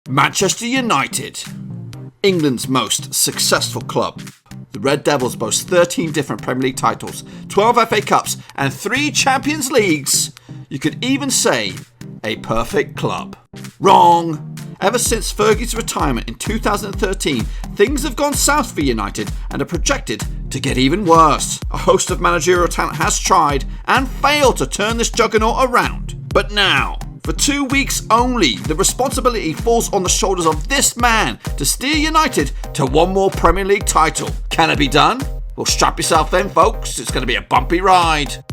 Manchester United, England's most successful club. The Red Devils boast 13 different Premier League titles, 12 FA Cups and 3 Champions Leagues. You could even say a perfect club. Wrong! Ever since Fergie's retirement in 2013, things have gone south for United and are projected to get even worse. A host of managerial talent has tried and failed to turn this juggernaut around. But now, for 2 weeks only, the responsibility falls on the shoulders of this man to steer United to one more Premier League title. Can it be done? Well, strap yourself in, folks. It's going to be a bumpy ride.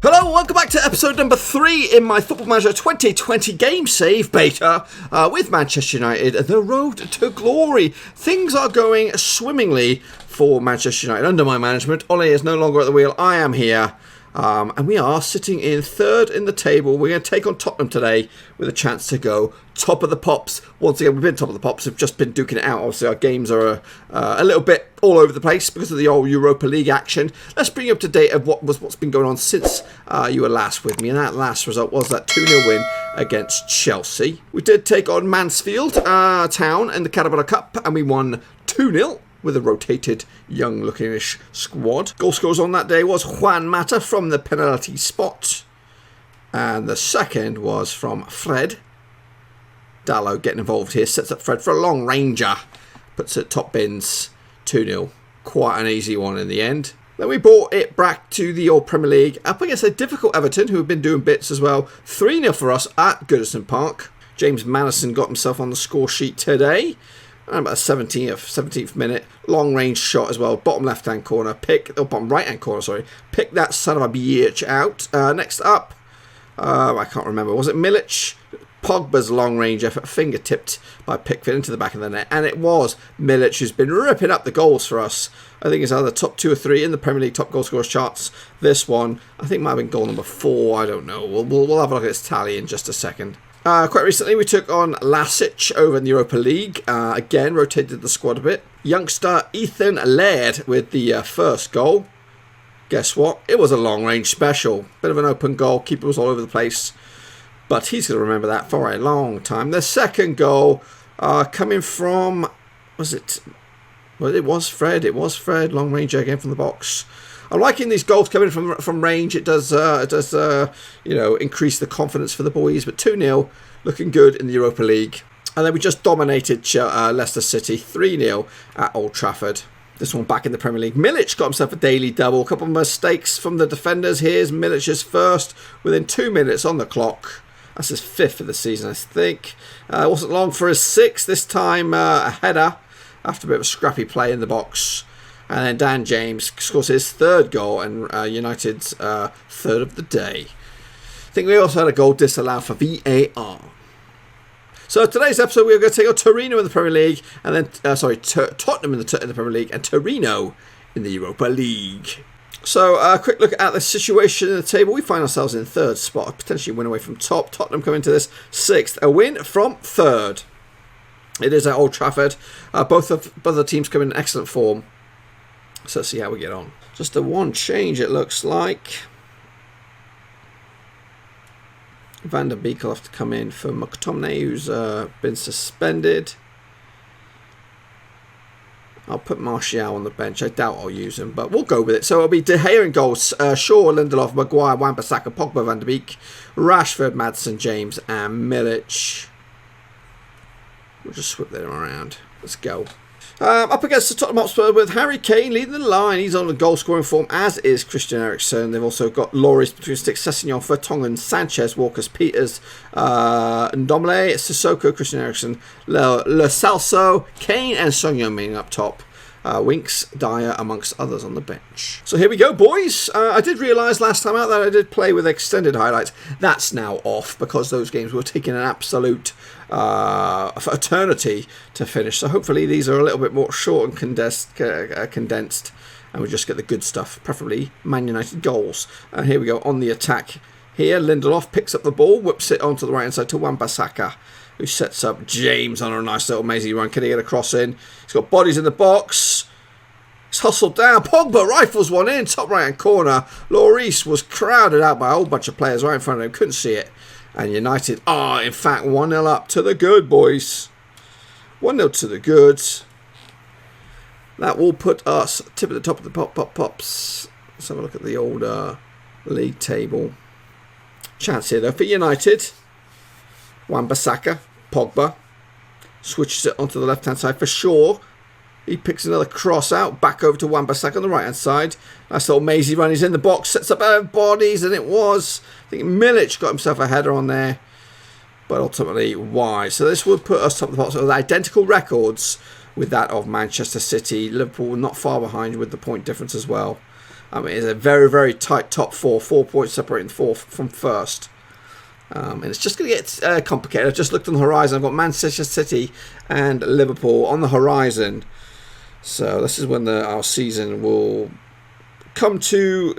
Hello, welcome back to episode number 3 in my Football Manager 2020 game save beta with Manchester United, the road to glory. Things are going swimmingly for Manchester United under my management. Ole is no longer at the wheel. I am here. And we are sitting in third in the table. We're going to take on Tottenham today with a chance to go top of the pops. Once again, we've been top of the pops. We've just been duking it out. Obviously, our games are a little bit all over the place because of the old Europa League action. Let's bring you up to date of what's been going on since you were last with me. And that last result was that 2-0 win against Chelsea. We did take on Mansfield Town in the Carabao Cup, and we won 2-0. With a rotated, young-looking-ish squad. Goal scorers on that day was Juan Mata from the penalty spot. And the second was from Fred. Dallo getting involved here. Sets up Fred for a long ranger. Puts it top bins. 2-0. Quite an easy one in the end. Then we brought it back to the old Premier League. Up against a difficult Everton, who have been doing bits as well. 3-0 for us at Goodison Park. James Maddison got himself on the score sheet today. And about the 17th minute, long range shot as well, bottom left hand corner, bottom right hand corner, sorry, pick that son of a bitch out. Next up, I can't remember, was it Milic? Pogba's long range effort, finger tipped by Pickford into the back of the net, and it was Milic who's been ripping up the goals for us. I think it's either top 2 or 3 in the Premier League top goal scorers charts. This one, I think might have been goal number 4, I don't know. We'll have a look at its tally in just a second. Quite recently, we took on Lasic over in the Europa League. Again, rotated the squad a bit. Youngster Ethan Laird with the first goal. Guess what? It was a long-range special. Bit of an open goal. Keeper was all over the place. But he's going to remember that for a long time. The second goal coming from... Was it... Well, it was Fred. It was Fred. Long range again from the box. I'm liking these goals coming from range. It does increase the confidence for the boys. But 2-0, looking good in the Europa League. And then we just dominated Leicester City 3-0 at Old Trafford. This one back in the Premier League. Milic got himself a daily double. A couple of mistakes from the defenders. Here's Milic's first within 2 minutes on the clock. That's his 5th of the season, I think. It wasn't long for his 6th. This time a header after a bit of scrappy play in the box. And then Dan James scores his 3rd goal and United's 3rd of the day. I think we also had a goal disallowed for VAR. So today's episode we are going to take on Torino in the Premier League, and then Tottenham in the Premier League, and Torino in the Europa League. So a quick look at the situation in the table. We find ourselves in 3rd spot, potentially win away from top. Tottenham coming to this 6th, a win from 3rd. It is at Old Trafford. Both the teams come in excellent form. So let's see how we get on. Just the one change, it looks like. Van der Beek will have to come in for McTominay, who's been suspended. I'll put Martial on the bench. I doubt I'll use him, but we'll go with it. So it'll be De Gea in goals. Shaw, Lindelof, Maguire, Wan-Bissaka, Pogba, Van der Beek, Rashford, Maddison, James, and Milic. We'll just swip them around. Let's go. Up against the Tottenham Hotspur with Harry Kane leading the line. He's on the goal scoring form, as is Christian Eriksen. They've also got Lloris between sticks, Sessegnon, Vertonghen, Sanchez, Walkers, Peters, Ndombele, Sissoko, Christian Eriksen, Lo Celso, Kane, and Son Heung-min up top. Winks, Dyer, amongst others on the bench. So here we go, boys. I did realise last time out that I did play with extended highlights. That's now off because those games were taking an absolute eternity to finish. So hopefully these are a little bit more short and condensed, and we just get the good stuff, preferably Man United goals. And here we go on the attack. Here, Lindelof picks up the ball, whips it onto the right hand side to Wan-Bissaka, who sets up James on a nice little mazy run. Can he get a cross in? He's got bodies in the box. He's hustled down. Pogba rifles one in. Top right hand corner. Lloris was crowded out by a whole bunch of players right in front of him. Couldn't see it. And United are, in fact, 1-0 up to the good, boys. 1-0 to the good. That will put us tip at the top of the pops. Let's have a look at the old league table. Chance here, though, for United. Wan-Bissaka, Pogba. Switches it onto the left-hand side for Shaw. He picks another cross out. Back over to Wan-Bissaka on the right-hand side. Nice little mazy run. He's in the box. Sets up bodies. And it was, I think, Milic got himself a header on there. But ultimately, wide. So this would put us top of the box with identical records with that of Manchester City. Liverpool not far behind with the point difference as well. It is a very, very tight top four. 4 points separating fourth from first. And it's just going to get complicated. I've just looked on the horizon. I've got Manchester City and Liverpool on the horizon. So this is when our season will come to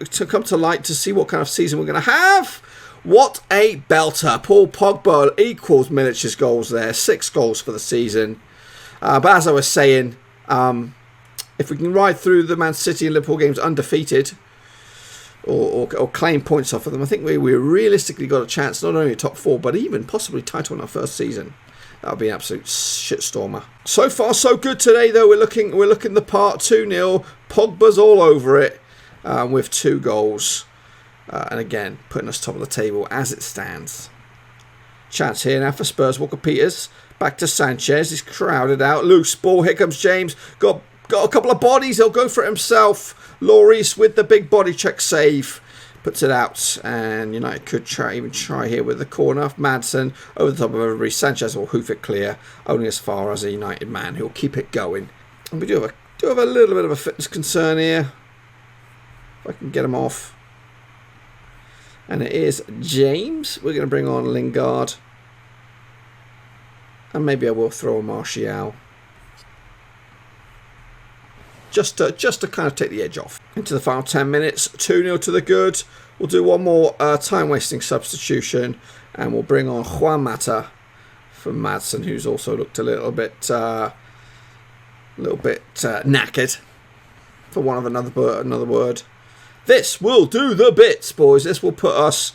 light to see what kind of season we're going to have. What a belter. Paul Pogba equals Milic's goals there. 6 goals for the season. But as I was saying, if we can ride through the Man City and Liverpool games undefeated, or claim points off of them, I think we realistically got a chance not only at top 4, but even possibly title in our first season. That would be an absolute shitstormer. So far, so good today, though. We're looking the part. 2-0. Pogba's all over it with 2 goals. And again, putting us top of the table as it stands. Chance here now for Spurs. Walker-Peters. Back to Sanchez. He's crowded out. Loose ball. Here comes James. Got a couple of bodies. He'll go for it himself. Lloris with the big body check save. Puts it out. And United could try here with the corner. Madsen over the top of everybody. Sanchez will hoof it clear. Only as far as a United man. He'll keep it going. And we do have a little bit of a fitness concern here. If I can get him off. And it is James. We're going to bring on Lingard. And maybe I will throw a Martial. Just to kind of take the edge off. Into the final 10 minutes. 2-0 to the good. We'll do one more time-wasting substitution. And we'll bring on Juan Mata from Madsen, who's also looked a little bit knackered, for want of another word. This will do the bits, boys. This will put us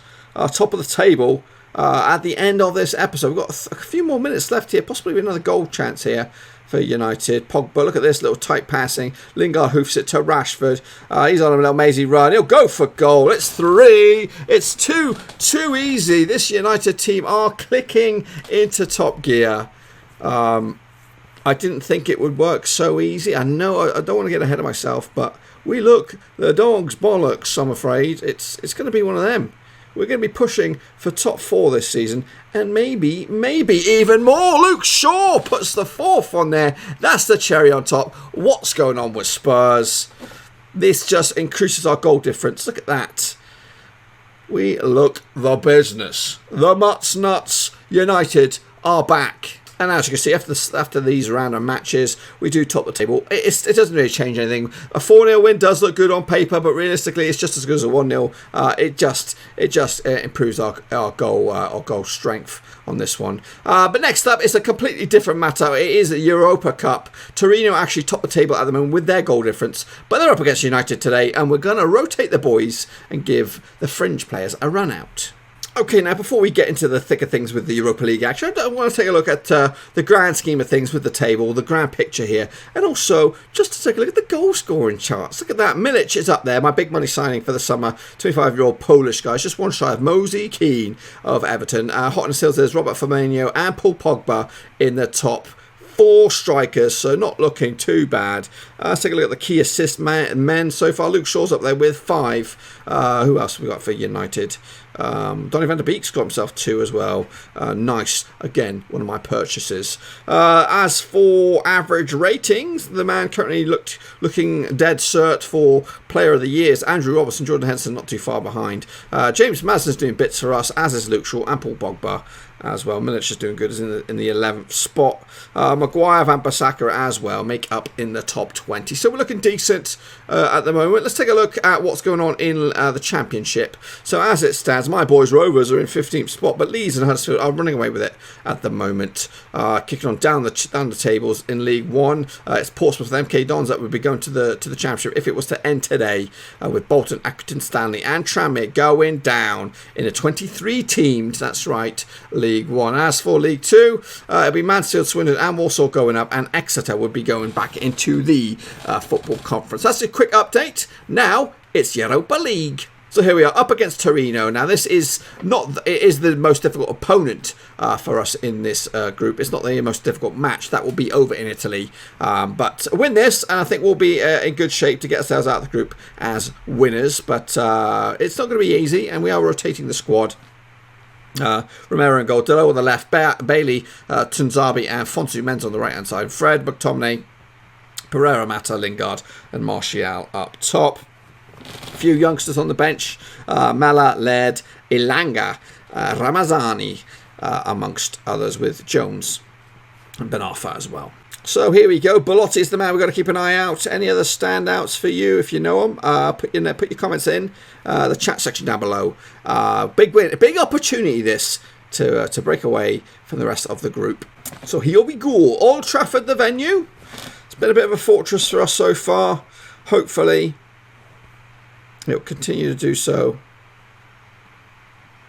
top of the table at the end of this episode. We've got a few more minutes left here. Possibly another goal chance here for United. Pogba, look at this little tight passing. Lingard hoofs it to Rashford. He's on a little mazy run. He'll go for goal. It's 3. It's too easy. This United team are clicking into top gear. I didn't think it would work so easy. I know I don't want to get ahead of myself, but we look the dog's bollocks, I'm afraid. It's going to be one of them. We're going to be pushing for top 4 this season, and maybe even more. Luke Shaw puts the 4th on there. That's the cherry on top. What's going on with Spurs? This just increases our goal difference. Look at that. We look the business. The Mutts Nuts United are back. And as you can see, after these random matches, we do top the table. It doesn't really change anything. A 4-0 win does look good on paper, but realistically, it's just as good as a 1-0. It just improves our goal strength on this one. But next up is a completely different matter. It is the Europa Cup. Torino actually top the table at the moment with their goal difference, but they're up against United today, and we're going to rotate the boys and give the fringe players a run out. Okay, now before we get into the thick of things with the Europa League action, I want to take a look at the grand scheme of things with the table, the grand picture here, and also just to take a look at the goal scoring charts. Look at that. Milic is up there, my big money signing for the summer, 25-year-old Polish guy, just one shy of Mosey Keane of Everton. Hot on his heels, there's Robert Firmino and Paul Pogba in the top 4 strikers, so not looking too bad. Let's take a look at the key assist men so far. Luke Shaw's up there with 5. Who else have we got for United? Donny van der Beek's got himself 2 as well. Nice. Again, one of my purchases. As for average ratings, the man currently looking dead cert for player of the years. Andrew Robertson, Jordan Henderson not too far behind. James Madsen's doing bits for us, as is Luke Shaw and Paul Pogba. as well. Milic's just doing good, is in the 11th spot. Maguire, Van Bissaka as well make up in the top 20. So we're looking decent at the moment. Let's take a look at what's going on in the Championship. So as it stands, my boys Rovers are in 15th spot, but Leeds and Huddersfield are running away with it at the moment. Kicking on down the tables in League One. It's Portsmouth with MK Dons that would be going to the Championship if it was to end today, with Bolton, Accrington, Stanley and Tranmere going down in a 23 teamed, that's right, League One. As for League Two, it'll be Mansfield, Swindon and Walsall going up, and Exeter would be going back into the Football Conference. That's a quick update. Now it's Europa League. So here we are up against Torino. Now this is it is the most difficult opponent for us in this group. It's not the most difficult match. That will be over in Italy. But win this and I think we'll be in good shape to get ourselves out of the group as winners. But it's not going to be easy, and we are rotating the squad. Romero and goal, Dillo on the left, Bailey, Tunzabi and Fonsu Menz on the right hand side, Fred, McTominay, Pereira, Mata, Lingard and Martial up top. A few youngsters on the bench, Mala, Laird, Ilanga, Ramazani amongst others, with Jones and Ben Arfa as well. So here we go. Belotti is the man we've got to keep an eye out. Any other standouts for you if you know them? Put your comments in the chat section down below. Big win, a big opportunity this to break away from the rest of the group. So here we go. Old Trafford, the venue. It's been a bit of a fortress for us so far. Hopefully it'll continue to do so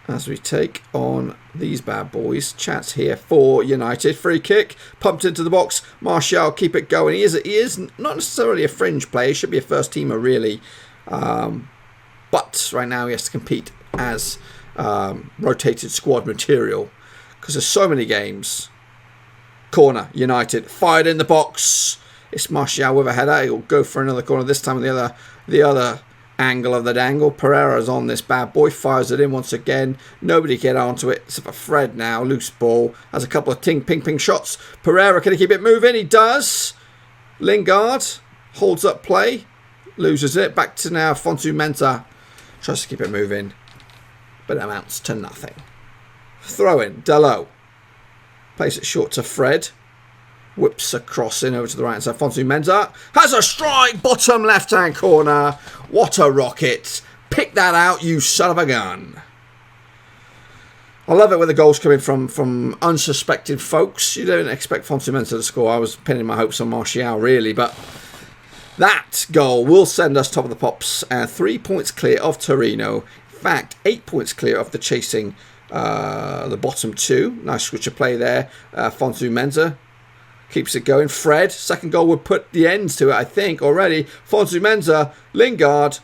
as we take on these bad boys. Chats here for United. Free kick, pumped into the box. Martial, keep it going. He is not necessarily a fringe player. He should be a first teamer, really. But right now he has to compete as rotated squad material because there's so many games. Corner, United, fired in the box. It's Martial with a header. He'll go for another corner. This time the other angle of the dangle. Pereira's on this bad boy, fires it in once again. Nobody get onto it except for Fred now. Loose ball, has a couple of ping shots. Pereira, can he keep it moving? He does. Lingard holds up play, loses it. Back to now Fonsu Mensah, tries to keep it moving, but amounts to nothing. Throw in, Dalot plays it short to Fred. Whips a cross in over to the right hand side. Fonsu Mensah has a strike, bottom left hand corner. What a rocket. Pick that out, you son of a gun. I love it when the goals coming from unsuspected folks. You don't expect Fonsu Mensah to score. I was pinning my hopes on Martial, really, but that goal will send us top of the pops and 3 points clear of Torino. In fact, 8 points clear of the chasing the bottom two. Nice switch of play there. Fonsu Mensah keeps it going. Fred, second goal would put the ends to it, I think, already. Fonsu Mensah, Lingard,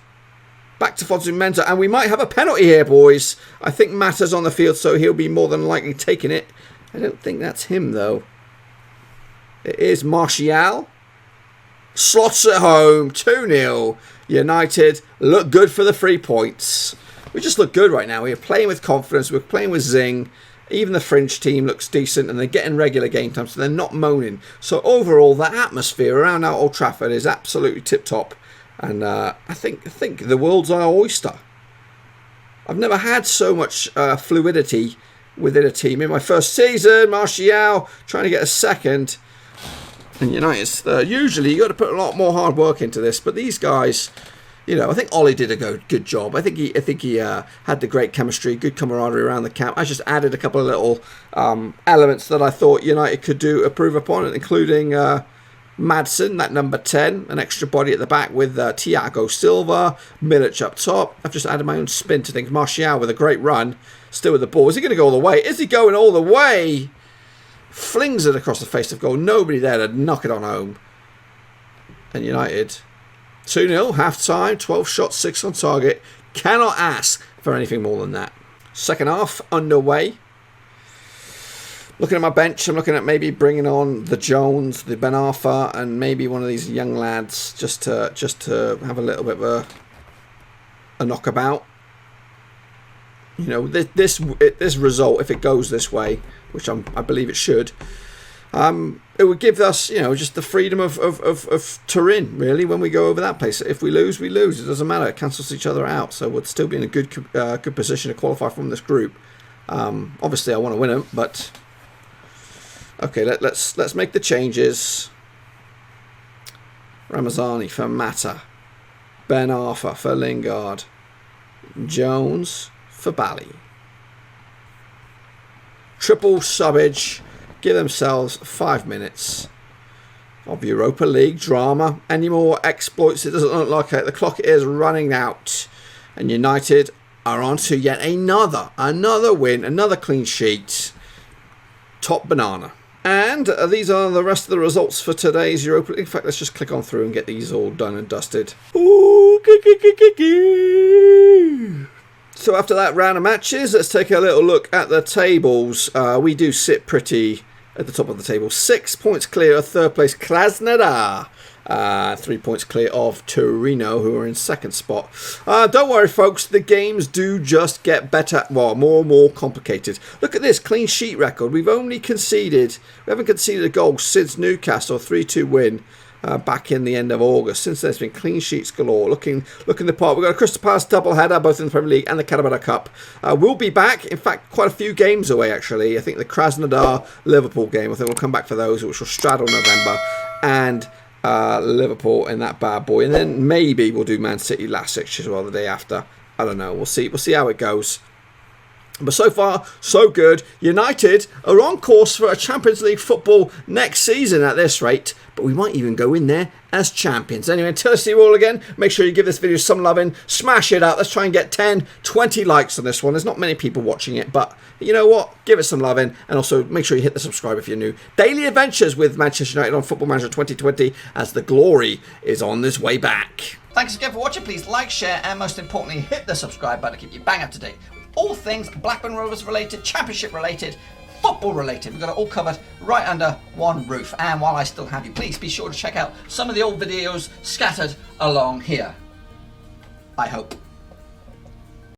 back to Fonsu Mensah, and we might have a penalty here, boys. I think Mata's on the field, so he'll be more than likely taking it. I don't think that's him, though. It is Martial. Slots at home, 2-0. United look good for the 3 points. We just look good right now. We're playing with confidence. We're playing with zing. Even the fringe team looks decent and they're getting regular game time, so they're not moaning. So overall, the atmosphere around our Old Trafford is absolutely tip-top. And I think the world's our oyster. I've never had so much fluidity within a team. In my first season, Martial trying to get a second. And United, usually you've got to put a lot more hard work into this. But these guys, I think Ollie did a good job. I think he had the great chemistry, good camaraderie around the camp. I just added a couple of little elements that I thought United could improve upon, including Madsen, that number 10, an extra body at the back with Thiago Silva, Milic up top. I've just added my own spin to things. Martial with a great run, still with the ball. Is he going to go all the way? Is he going all the way? Flings it across the face of goal. Nobody there to knock it on home. And United 2-0, half-time, 12 shots, 6 on target. Cannot ask for anything more than that. Second half underway. Looking at my bench, I'm looking at maybe bringing on the Jones, the Ben Arfa, and maybe one of these young lads just to have a little bit of a knockabout. This result, if it goes this way, which I believe it should, it would give us, just the freedom of Turin, really, when we go over that place. If we lose, we lose. It doesn't matter. It cancels each other out. So we'll still be in a good position to qualify from this group. Obviously, I want to win them, but okay, let's make the changes. Ramazani for Mata, Ben Arfa for Lingard, Jones for Bally. Triple subbage, give themselves 5 minutes of Europa League drama. Any more exploits? It doesn't look like it. The clock is running out, and United are on to yet another win, another clean sheet. Top banana. And these are the rest of the results for today's Europa League. In fact, let's just click on through and get these all done and dusted. Ooh, so after that round of matches, let's take a little look at the tables. We do sit pretty at the top of the table. 6 points clear of third place Krasnodar. 3 points clear of Torino, who are in second spot. Don't worry, folks. The games do just get better. Well, more and more complicated. Look at this clean sheet record. We haven't conceded a goal since Newcastle 3-2 win back in the end of August. Since then, it's been clean sheets galore. Looking the part. We've got a Crystal Palace doubleheader, both in the Premier League and the Carabao Cup. We'll be back. In fact, quite a few games away, actually. I think the Krasnodar-Liverpool game, I think we'll come back for those, which will straddle November. And Liverpool in that bad boy. And then maybe we'll do Man City last fixture as well the day after. I don't know. We'll see how it goes. But so far, so good. United are on course for a Champions League football next season at this rate. But we might even go in there as champions. Anyway, until I see you all again, make sure you give this video some loving. Smash it out. Let's try and get 10, 20 likes on this one. There's not many people watching it, but you know what? Give it some loving. And also make sure you hit the subscribe if you're new. Daily adventures with Manchester United on Football Manager 2020 as the glory is on this way back. Thanks again for watching. Please like, share, and most importantly, hit the subscribe button to keep you bang up to date. All things Blackburn Rovers related, Championship related, football related. We've got it all covered right under one roof. And while I still have you, please be sure to check out some of the old videos scattered along here. I hope.